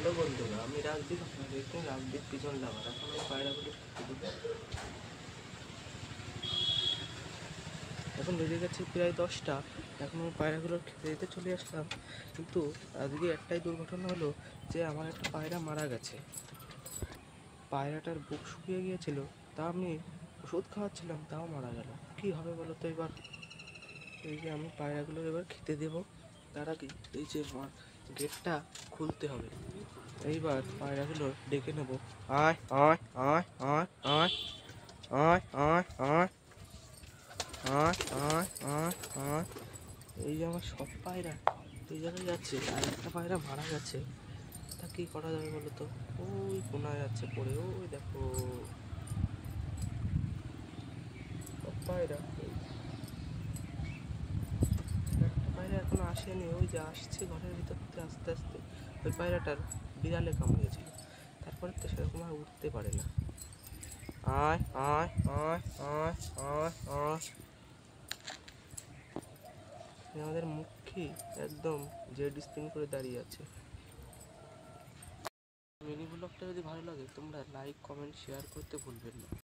Hello বন্ধুরা, আমি রাজদীপ, আপনারা দেখছেন রাজদীপ পিজন লাভার। এখন আমি পায়রাগুলো খেতে দেবো। এখন বেজে গেছে প্রায় 10টা। এখন আমি পায়রাগুলো খেতে দিতে চলে আসলাম, কিন্তু আজকে একটাই দুর্ঘটনা হলো যে আমার একটা পায়রা মারা গেছে। পায়রাটার বুক শুকিয়ে গিয়েছিল, তা আমি ওষুধ খাওয়াচ্ছিলাম, তাও মারা গেল। কী হবে বলো তো এবার? এই যে আমি পায়রাগুলো এবার খেতে দেবো, তার আগে এই যে আমার গেটটা খুলতে হবে। এইবার পায়রাগুলো ডেকে নেবো। আয় আয় আয় আয় আয় আয় আয় আয় আয় আয় আয় আয়। এই যে আমার সব পায়রা এই জায়গায় যাচ্ছে, আর একটা পায়রা মারা গেছে। তা কি করা যাবে বলো তো? ওই কোনায় যাচ্ছে পড়ে, ওই দেখো সব পায়রা। একটা পায়রা এখনো আসেনি, ওই যে আসছে ঘরের ভিতর থেকে আস্তে আস্তে। ওই পায়রাটার বিড়ালে কামড়িয়েছিল, তারপরে তো সেরকম আর উঠতে পারে না। আয় আয় আয় আয় আয় আয়। আমাদের মুখী একদম জেড স্পিন করে দাঁড়িয়ে আছে। মিনি ব্লগটা যদি ভালো লাগে তোমরা লাইক কমেন্ট শেয়ার করতে ভুলবেন না।